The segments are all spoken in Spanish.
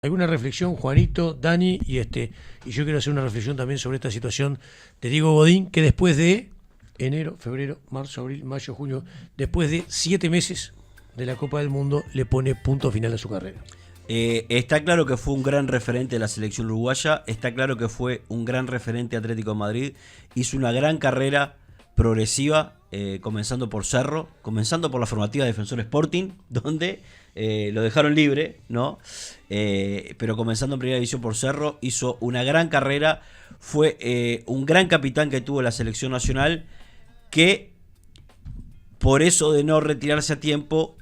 ¿Alguna reflexión, Juanito, Dani y yo quiero hacer una reflexión también sobre esta situación de Diego Godín, que después de enero, febrero, marzo, abril, mayo, junio, después de 7 meses de la Copa del Mundo, le pone punto final a su carrera? Está claro que fue un gran referente de la selección uruguaya, está claro que fue un gran referente de Atlético de Madrid, hizo una gran carrera progresiva, comenzando por Cerro, comenzando por la formativa de Defensor Sporting, donde lo dejaron libre, ¿no? Pero comenzando en primera división por Cerro, hizo una gran carrera, fue un gran capitán que tuvo la selección nacional, que por eso de no retirarse a tiempo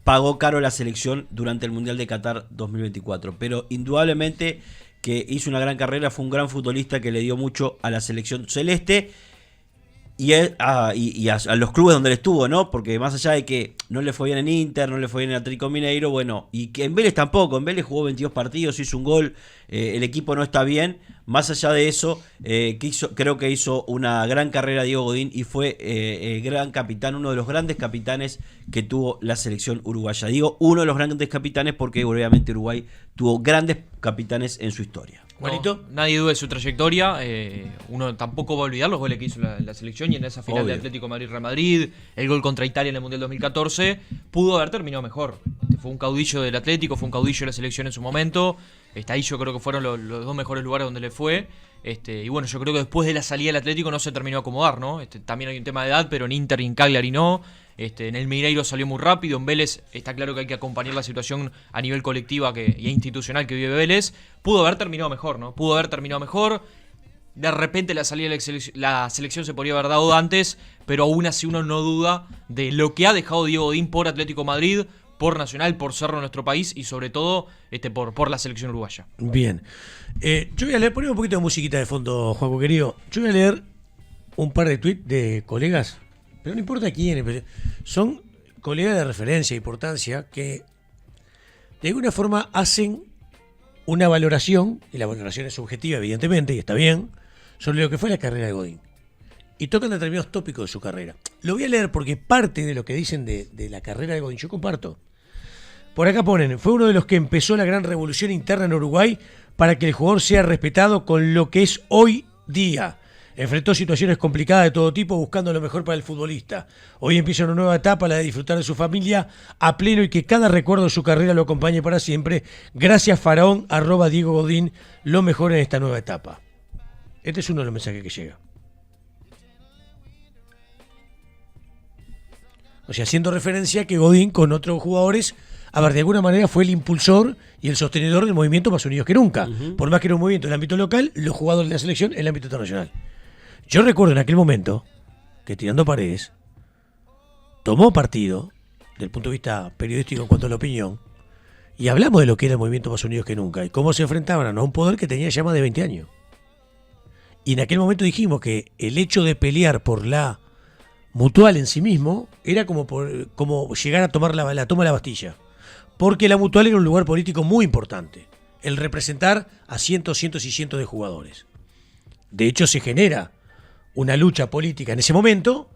pagó caro la selección durante el Mundial de Qatar 2024, pero indudablemente que hizo una gran carrera, fue un gran futbolista que le dio mucho a la selección celeste y a los clubes donde él estuvo, ¿no? Porque más allá de que no le fue bien en Inter, no le fue bien en Atlético Mineiro, bueno, y que en Vélez tampoco, en Vélez jugó 22 partidos, hizo un gol, el equipo no está bien. Más allá de eso, creo que hizo una gran carrera Diego Godín y fue el gran capitán, uno de los grandes capitanes que tuvo la selección uruguaya. Digo uno de los grandes capitanes porque obviamente Uruguay tuvo grandes capitanes en su historia. Juanito. No, nadie duda de su trayectoria. Uno tampoco va a olvidar los goles que hizo la selección y en esa final de Atlético Madrid-Real Madrid, el gol contra Italia en el Mundial 2014, pudo haber terminado mejor. Fue un caudillo del Atlético, fue un caudillo de la selección en su momento. Ahí yo creo que fueron los dos mejores lugares donde le fue. Y bueno, yo creo que después de la salida del Atlético no se terminó de acomodar, ¿no? También hay un tema de edad, pero en Inter y en Cagliari no. En el Mineiro salió muy rápido, en Vélez está claro que hay que acompañar la situación a nivel colectiva y institucional que vive Vélez. Pudo haber terminado mejor, ¿no? Pudo haber terminado mejor. De repente la salida de la selección se podría haber dado antes, pero aún así uno no duda de lo que ha dejado Diego Godín por Atlético Madrid, por Nacional, por Cerro en nuestro país y sobre todo por la selección uruguaya. Bien. Yo voy a leer, poneme un poquito de musiquita de fondo, Juanjo querido. Yo voy a leer un par de tweets de colegas, pero no importa quiénes, son colegas de referencia e importancia que de alguna forma hacen una valoración, y la valoración es subjetiva evidentemente, y está bien, sobre lo que fue la carrera de Godín. Y tocan determinados tópicos de su carrera. Lo voy a leer porque parte de lo que dicen de la carrera de Godín yo comparto. Por acá ponen, fue uno de los que empezó la gran revolución interna en Uruguay para que el jugador sea respetado con lo que es hoy día. Enfrentó situaciones complicadas de todo tipo buscando lo mejor para el futbolista. Hoy empieza una nueva etapa, la de disfrutar de su familia a pleno y que cada recuerdo de su carrera lo acompañe para siempre. Gracias Faraón, @Diego Godín, lo mejor en esta nueva etapa. Este es uno de los mensajes que llega. O sea, haciendo referencia a que Godín con otros jugadores, a ver, de alguna manera fue el impulsor y el sostenedor del movimiento Más Unidos que Nunca. Por más que era un movimiento en el ámbito local, los jugadores de la selección en el ámbito internacional. Yo recuerdo en aquel momento que Tirando Paredes tomó partido, del punto de vista periodístico en cuanto a la opinión, y hablamos de lo que era el movimiento Más Unidos que Nunca y cómo se enfrentaban a un poder que tenía ya más de 20 años. Y en aquel momento dijimos que el hecho de pelear por la Mutual en sí mismo era como llegar a tomar la toma de la Bastilla. Porque la Mutual era un lugar político muy importante. El representar a cientos y cientos de jugadores. De hecho, se genera una lucha política en ese momento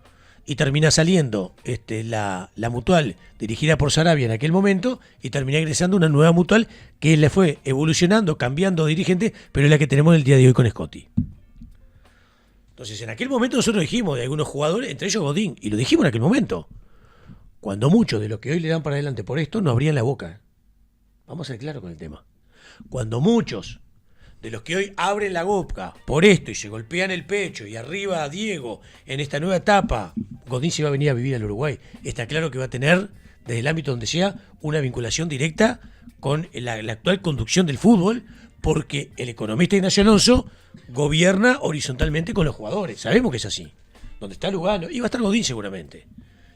y termina saliendo la Mutual dirigida por Sarabia en aquel momento y termina ingresando una nueva Mutual que le fue evolucionando, cambiando dirigente, pero es la que tenemos el día de hoy con Scotti. Entonces, en aquel momento nosotros dijimos de algunos jugadores, entre ellos Godín, y lo dijimos en aquel momento, cuando muchos de los que hoy le dan para adelante por esto no abrían la boca. Vamos a ser claros con el tema. Cuando muchos de los que hoy abren la boca por esto y se golpean el pecho y arriba a Diego en esta nueva etapa, Godín se va a venir a vivir al Uruguay. Está claro que va a tener, desde el ámbito donde sea, una vinculación directa con la actual conducción del fútbol, porque el economista Ignacio Alonso gobierna horizontalmente con los jugadores. Sabemos que es así. Donde está Lugano, y va a estar Godín seguramente.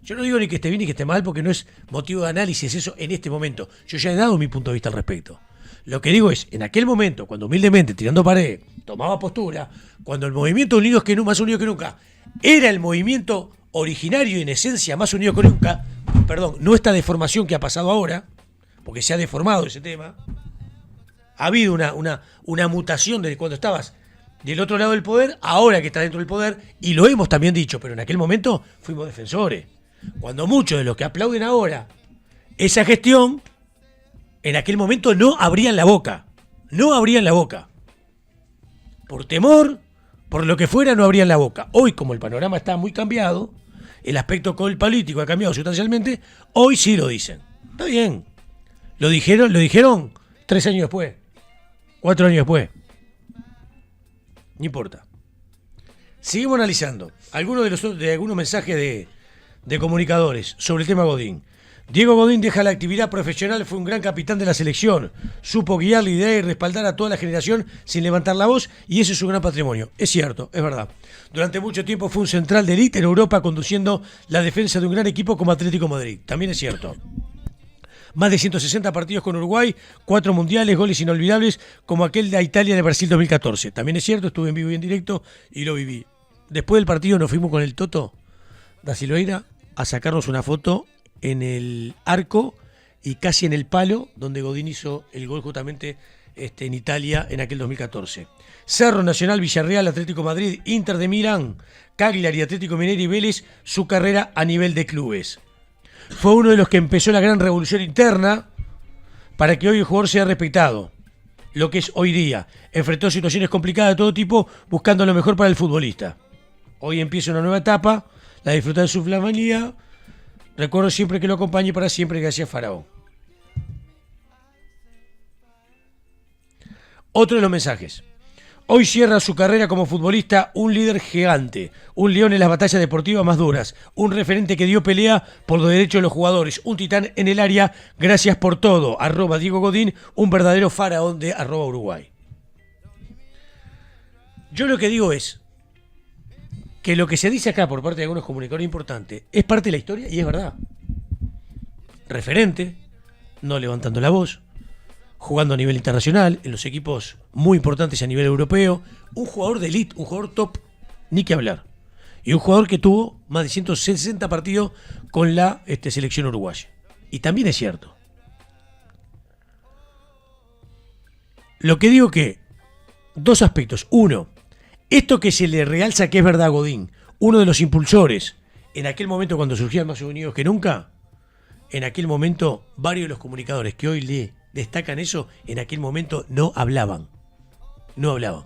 Yo no digo ni que esté bien ni que esté mal, porque no es motivo de análisis eso en este momento. Yo ya he dado mi punto de vista al respecto. Lo que digo es, en aquel momento, cuando humildemente Tirando Paredes tomaba postura, cuando el movimiento Más Unidos que Nunca era el movimiento originario y en esencia Más Unidos que Nunca, no esta deformación que ha pasado ahora, porque se ha deformado ese tema, ha habido una mutación desde cuando estabas del otro lado del poder, ahora que estás dentro del poder, y lo hemos también dicho, pero en aquel momento fuimos defensores. Cuando muchos de los que aplauden ahora esa gestión en aquel momento no abrían la boca. No abrían la boca. Por temor, por lo que fuera, no abrían la boca. Hoy, como el panorama está muy cambiado, el aspecto político ha cambiado sustancialmente, hoy sí lo dicen. Está bien. Lo dijeron 3 años después, 4 años después. No importa. Seguimos analizando algunos algunos mensajes de comunicadores sobre el tema Godín. Diego Godín deja la actividad profesional, fue un gran capitán de la selección, supo guiar, liderar y respaldar a toda la generación sin levantar la voz, y ese es su gran patrimonio. Es cierto, es verdad. Durante mucho tiempo fue un central de élite en Europa, conduciendo la defensa de un gran equipo como Atlético Madrid. También es cierto. Más de 160 partidos con Uruguay, 4 mundiales, goles inolvidables como aquel de Italia de Brasil 2014. También es cierto, estuve en vivo y en directo y lo viví. Después del partido nos fuimos con el Toto da Silveira a sacarnos una foto en el arco y casi en el palo donde Godín hizo el gol justamente en Italia en aquel 2014. Cerro, Nacional, Villarreal, Atlético Madrid, Inter de Milán, Cagliari, Atlético Mineiro y Vélez, su carrera a nivel de clubes. Fue uno de los que empezó la gran revolución interna para que hoy el jugador sea respetado. Lo que es hoy día. Enfrentó situaciones complicadas de todo tipo buscando lo mejor para el futbolista. Hoy empieza una nueva etapa, la disfruta de su familia. Recuerdo siempre que lo acompañe para siempre, gracias Faraón. Otro de los mensajes. Hoy cierra su carrera como futbolista un líder gigante, un león en las batallas deportivas más duras, un referente que dio pelea por los derechos de los jugadores, un titán en el área, gracias por todo. @Diego Godín, un verdadero faraón de @Uruguay. Yo lo que digo es que lo que se dice acá por parte de algunos comunicadores importantes es parte de la historia y es verdad. Referente, no levantando la voz, jugando a nivel internacional, en los equipos muy importantes a nivel europeo, un jugador de elite, un jugador top, ni que hablar. Y un jugador que tuvo más de 160 partidos con la selección uruguaya. Y también es cierto. Lo que digo que, 2 aspectos. Uno, esto que se le realza que es verdad a Godín, uno de los impulsores, en aquel momento cuando surgían Más Unidos que Nunca, en aquel momento varios de los comunicadores que hoy le destacan eso, en aquel momento no hablaban. No hablaban.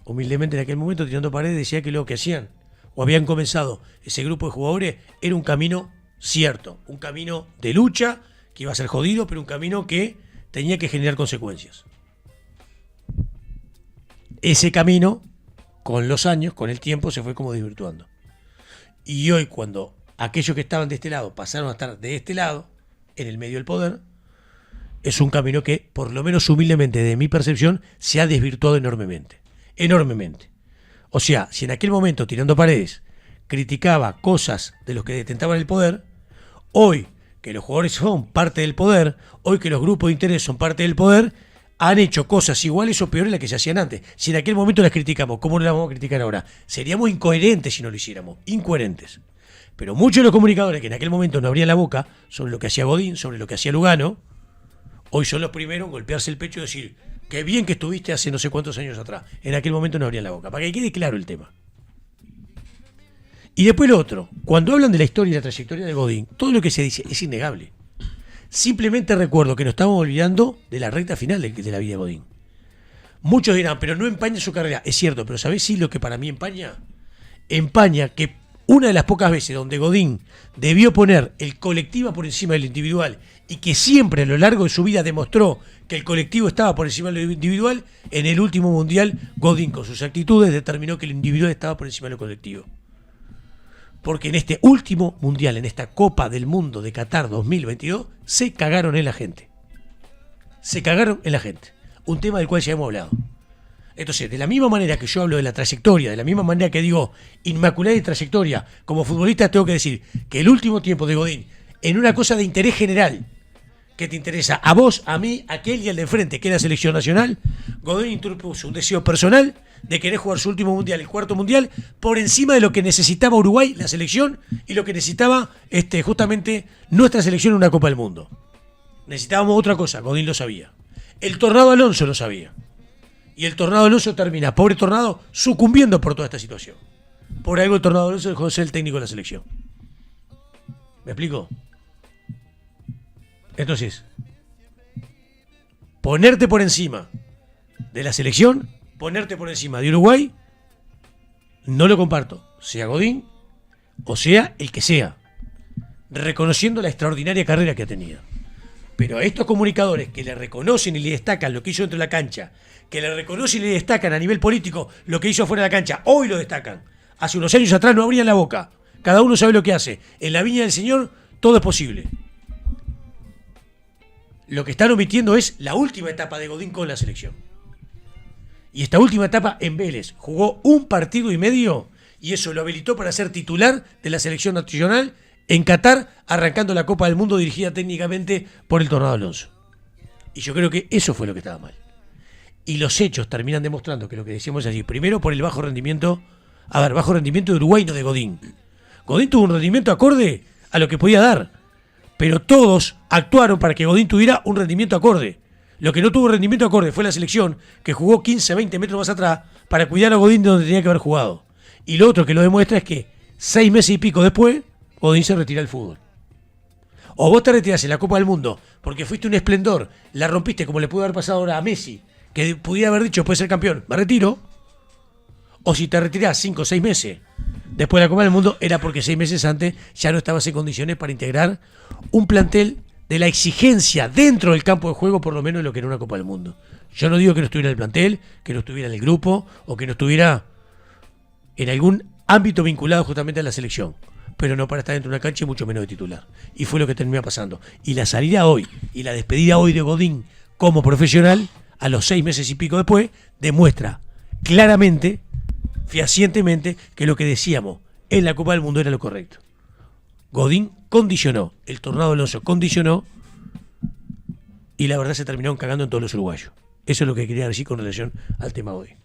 Humildemente en aquel momento, tirando paredes, decía que lo que hacían, o habían comenzado ese grupo de jugadores, era un camino cierto, un camino de lucha, que iba a ser jodido, pero un camino que tenía que generar consecuencias. Ese camino, con los años, con el tiempo, se fue como desvirtuando. Y hoy, cuando aquellos que estaban de este lado pasaron a estar de este lado, en el medio del poder, es un camino que, por lo menos humildemente, de mi percepción, se ha desvirtuado enormemente. Enormemente. O sea, si en aquel momento, tirando paredes, criticaba cosas de los que detentaban el poder, hoy que los jugadores son parte del poder, hoy que los grupos de interés son parte del poder, han hecho cosas iguales o peores a las que se hacían antes. Si en aquel momento las criticamos, ¿cómo no las vamos a criticar ahora? Seríamos incoherentes si no lo hiciéramos. Incoherentes. Pero muchos de los comunicadores que en aquel momento no abrían la boca sobre lo que hacía Godín, sobre lo que hacía Lugano, hoy son los primeros en golpearse el pecho y decir, qué bien que estuviste hace no sé cuántos años atrás. En aquel momento no abrían la boca. Para que quede claro el tema. Y después lo otro. Cuando hablan de la historia y la trayectoria de Godín, todo lo que se dice es innegable. Simplemente recuerdo que nos estamos olvidando de la recta final de la vida de Godín. Muchos dirán, pero no empaña su carrera. Es cierto, pero ¿sabés sí lo que para mí empaña? Empaña que una de las pocas veces donde Godín debió poner el colectivo por encima del individual y que siempre a lo largo de su vida demostró que el colectivo estaba por encima de lo individual, en el último mundial Godín con sus actitudes determinó que el individual estaba por encima de lo colectivo. Porque en este último mundial, en esta Copa del Mundo de Qatar 2022, se cagaron en la gente. Se cagaron en la gente. Un tema del cual ya hemos hablado. Entonces, de la misma manera que yo hablo de la trayectoria, de la misma manera que digo inmaculada y trayectoria, como futbolista tengo que decir que el último tiempo de Godín, en una cosa de interés general, que te interesa a vos, a mí, a aquel y al de enfrente, que es la selección nacional, Godín interpuso un deseo personal de querer jugar su último mundial, el 4º mundial, por encima de lo que necesitaba Uruguay, la selección, y lo que necesitaba justamente nuestra selección en una Copa del Mundo. Necesitábamos otra cosa, Godín lo sabía. El Tornado Alonso lo sabía. Y el Tornado Alonso termina, pobre Tornado, sucumbiendo por toda esta situación. Por algo el Tornado Alonso dejó de ser el técnico de la selección. ¿Me explico? Entonces, ponerte por encima de la selección, ponerte por encima de Uruguay, no lo comparto, sea Godín o sea el que sea, reconociendo la extraordinaria carrera que ha tenido. Pero a estos comunicadores que le reconocen y le destacan lo que hizo dentro de la cancha, que le reconocen y le destacan a nivel político lo que hizo afuera de la cancha, hoy lo destacan. Hace unos años atrás no abrían la boca. Cada uno sabe lo que hace. En la viña del Señor todo es posible. Lo que están omitiendo es la última etapa de Godín con la selección. Y esta última etapa en Vélez jugó un partido y medio y eso lo habilitó para ser titular de la selección nacional en Qatar, arrancando la Copa del Mundo dirigida técnicamente por el Tornado Alonso. Y yo creo que eso fue lo que estaba mal. Y los hechos terminan demostrando que lo que decíamos allí, primero por el bajo rendimiento, bajo rendimiento de Uruguay, no de Godín. Godín tuvo un rendimiento acorde a lo que podía dar, pero todos actuaron para que Godín tuviera un rendimiento acorde. Lo que no tuvo rendimiento acorde fue la selección, que jugó 15, 20 metros más atrás para cuidar a Godín de donde tenía que haber jugado. Y lo otro que lo demuestra es que 6 meses y pico después, Godín se retira del fútbol. O vos te retirás en la Copa del Mundo porque fuiste un esplendor, la rompiste como le pudo haber pasado ahora a Messi, que pudiera haber dicho puede ser campeón, me retiro. O si te retirás 5 o 6 meses después de la Copa del Mundo, era porque 6 meses antes ya no estabas en condiciones para integrar un plantel de la exigencia dentro del campo de juego, por lo menos de lo que era una Copa del Mundo. Yo no digo que no estuviera en el plantel, que no estuviera en el grupo, o que no estuviera en algún ámbito vinculado justamente a la selección, pero no para estar dentro de una cancha y mucho menos de titular. Y fue lo que terminó pasando. Y la salida hoy, y la despedida hoy de Godín como profesional, a los 6 meses y pico después, demuestra claramente, fehacientemente, que lo que decíamos en la Copa del Mundo era lo correcto. Godín condicionó, el Tornado Alonso condicionó, y la verdad se terminaron cagando en todos los uruguayos. Eso es lo que quería decir con relación al tema de hoy.